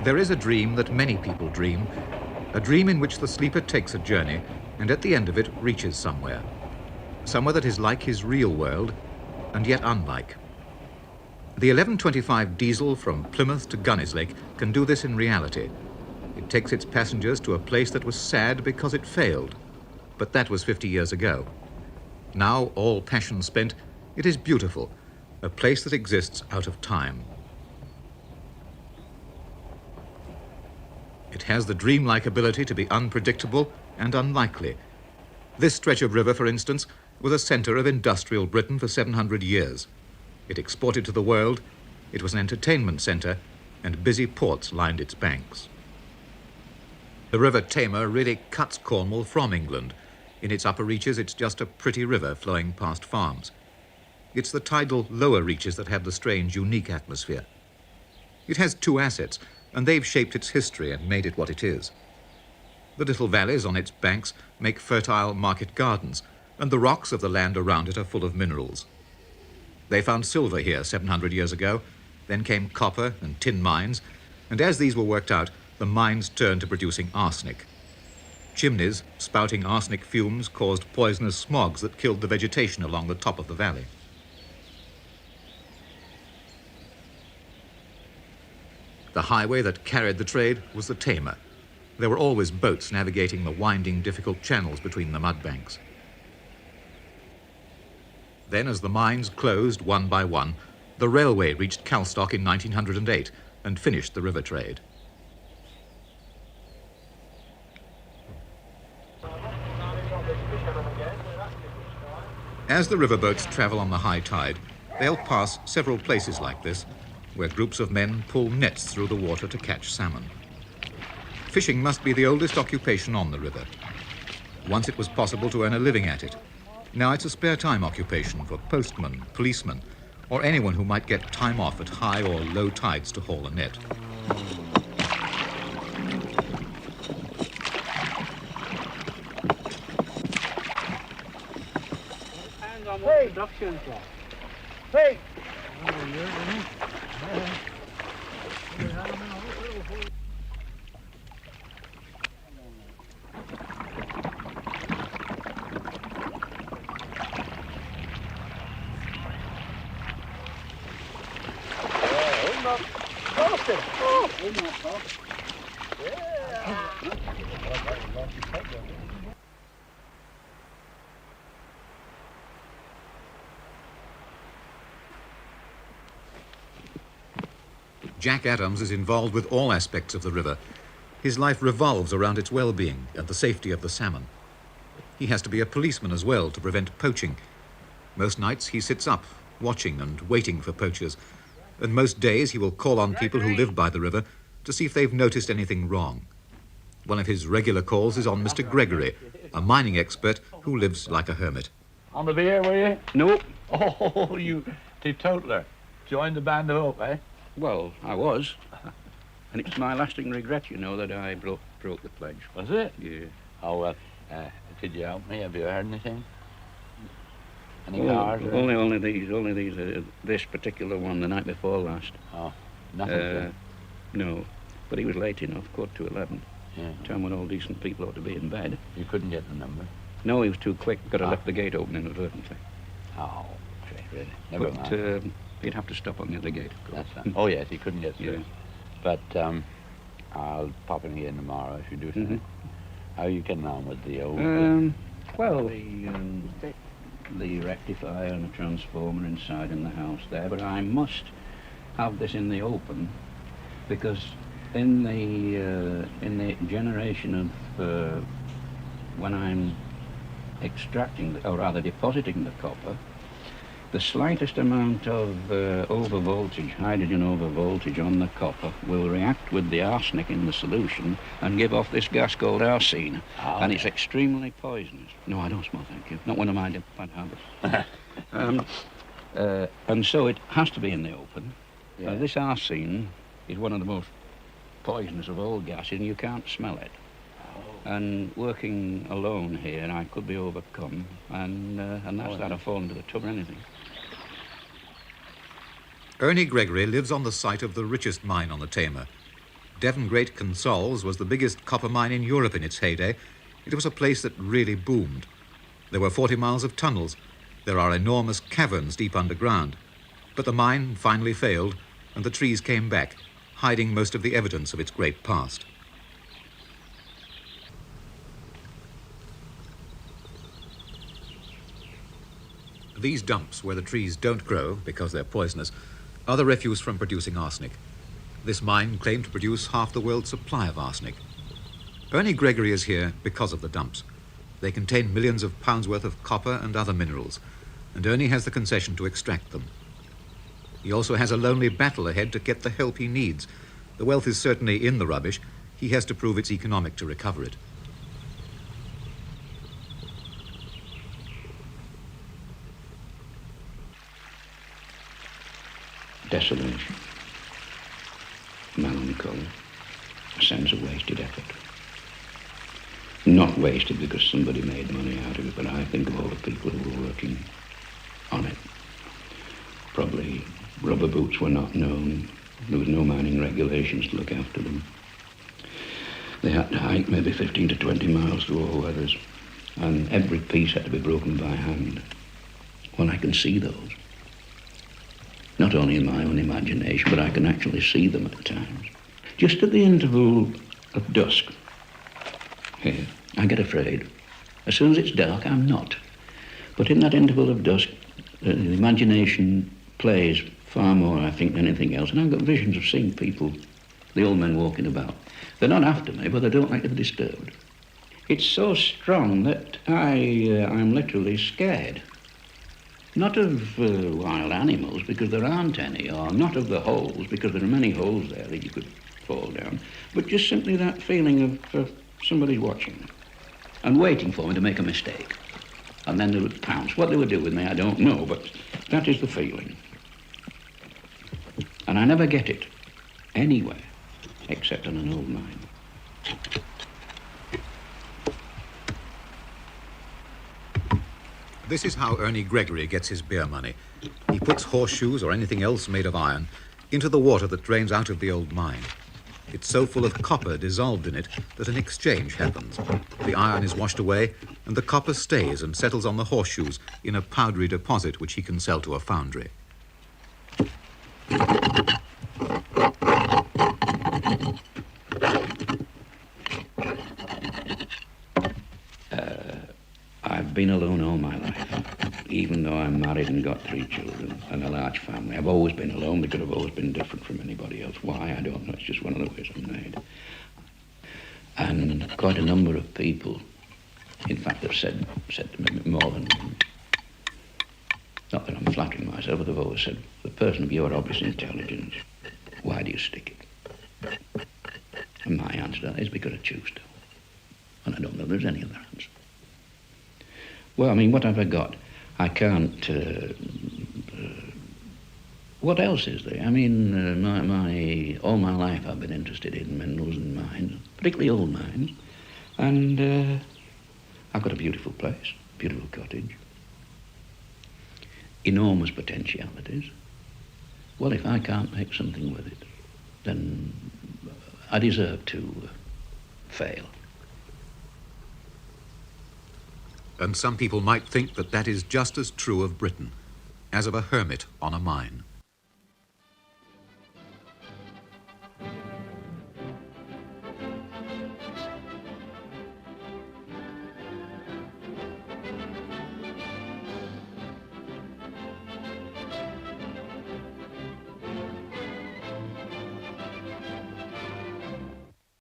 There is a dream that many people dream, a dream in which the sleeper takes a journey and at the end of it reaches somewhere. Somewhere that is like his real world and yet unlike. The 1125 diesel from Plymouth to Gunnislake can do this in reality. It takes its passengers to a place that was sad because it failed, but that was 50 years ago. Now, all passion spent, it is beautiful, a place that exists out of time. It has the dreamlike ability to be unpredictable and unlikely. This stretch of river, for instance, was a centre of industrial Britain for 700 years. It exported to the world, it was an entertainment centre, and busy ports lined its banks. The River Tamar really cuts Cornwall from England. In its upper reaches, it's just a pretty river flowing past farms. It's the tidal lower reaches that have the strange, unique atmosphere. It has two assets, and they've shaped its history and made it what it is. The little valleys on its banks make fertile market gardens, and the rocks of the land around it are full of minerals. They found silver here 700 years ago, then came copper and tin mines, and as these were worked out, the mines turned to producing arsenic. Chimneys spouting arsenic fumes caused poisonous smogs that killed the vegetation along the top of the valley. The highway that carried the trade was the Tamar. There were always boats navigating the winding, difficult channels between the mudbanks. Then, as the mines closed one by one, the railway reached Calstock in 1908 and finished the river trade. As the riverboats travel on the high tide, they'll pass several places like this, where groups of men pull nets through the water to catch salmon. Fishing must be the oldest occupation on the river. Once it was possible to earn a living at it. Now it's a spare time occupation for postmen, policemen, or anyone who might get time off at high or low tides to haul a net. Hey! Hey! Jack Adams is involved with all aspects of the river. His life revolves around its well-being and the safety of the salmon. He has to be a policeman as well to prevent poaching. Most nights he sits up, watching and waiting for poachers, and most days he will call on people who live by the river to see if they've noticed anything wrong. One of his regular calls is on Mr. Gregory, a mining expert who lives like a hermit. On the beer, were you? Nope. Oh, you teetotaler. Joined the band of hope, eh? Well, I was. And it's my lasting regret, you know, that I broke the pledge. Was it? Yeah. Oh, well, could you help me? Have you heard anything? Any Well, cars? Or... only these, this particular one the night before last. Oh, nothing. No, but he was late enough, 11:15. Yeah. Time when all decent people ought to be in bed. You couldn't get the number? No, he was too quick. Got to left the gate open inadvertently. Oh, really? Never But mind. he'd have to stop on the other gate, of course. That's that. Oh, yes, he couldn't get through. Yeah. But I'll pop in again tomorrow if you do something. How are you getting on with the old... Well, the rectifier and the transformer inside in the house there, but I must have this in the open because in the generation of when I'm extracting, or rather depositing the copper, the slightest amount of overvoltage, hydrogen overvoltage on the copper will react with the arsenic in the solution and give off this gas called arsene. Oh, and it's extremely poisonous. No, I don't smoke, thank you. Not one of my bad habits. And so it has to be in the open. Yeah. This arsene is one of the most poisonous of all gases, and you can't smell it. And working alone here, I could be overcome, and that's that. I'd fall into the tub or anything. Ernie Gregory lives on the site of the richest mine on the Tamar. Devon Great Consols was the biggest copper mine in Europe in its heyday. It was a place that really boomed. There were 40 miles of tunnels. There are enormous caverns deep underground. But the mine finally failed, and the trees came back, hiding most of the evidence of its great past. These dumps, where the trees don't grow because they're poisonous, are the refuse from producing arsenic. This mine claimed to produce half the world's supply of arsenic. Ernie Gregory is here because of the dumps. They contain millions of pounds worth of copper and other minerals, and Ernie has the concession to extract them. He also has a lonely battle ahead to get the help he needs. The wealth is certainly in the rubbish. He has to prove it's economic to recover it. Desolation, melancholy, a sense of wasted effort. Not wasted because somebody made money out of it, but I think of all the people who were working on it. Probably rubber boots were not known. There was no mining regulations to look after them. They had to hike maybe 15 to 20 miles through all weathers, and every piece had to be broken by hand. Well, I can see those. Not only in my own imagination, but I can actually see them at times. Just at the interval of dusk, here, I get afraid. As soon as it's dark, I'm not. But in that interval of dusk, the imagination plays far more, I think, than anything else. And I've got visions of seeing people, the old men walking about. They're not after me, but they don't like to be disturbed. It's so strong that I'm literally scared. Not of wild animals, because there aren't any, or not of the holes, because there are many holes there that you could fall down, but just simply that feeling of somebody's watching me and waiting for me to make a mistake. And then they would pounce. What they would do with me, I don't know, but that is the feeling. And I never get it anywhere except on an old mine. This is how Ernie Gregory gets his beer money. He puts horseshoes or anything else made of iron into the water that drains out of the old mine. It's so full of copper dissolved in it that an exchange happens. The iron is washed away, and the copper stays and settles on the horseshoes in a powdery deposit which he can sell to a foundry. I've been alone all my life, even though I'm married and got 3 children and a large family. I've always been alone because I've always been different from anybody else. Why, I don't know. It's just one of the ways I'm made. And quite a number of people, in fact, have said to me more than, not that I'm flattering myself, but they've always said, the person of your obvious intelligence, why do you stick it? And my answer to that is because I choose to. And I don't know there's any other answer. Well, I mean, what have I got? I can't... what else is there? I mean, all my life I've been interested in minerals and mines, particularly old mines. And I've got a beautiful place, beautiful cottage, enormous potentialities. Well, if I can't make something with it, then I deserve to fail. And some people might think that that is just as true of Britain as of a hermit on a mine.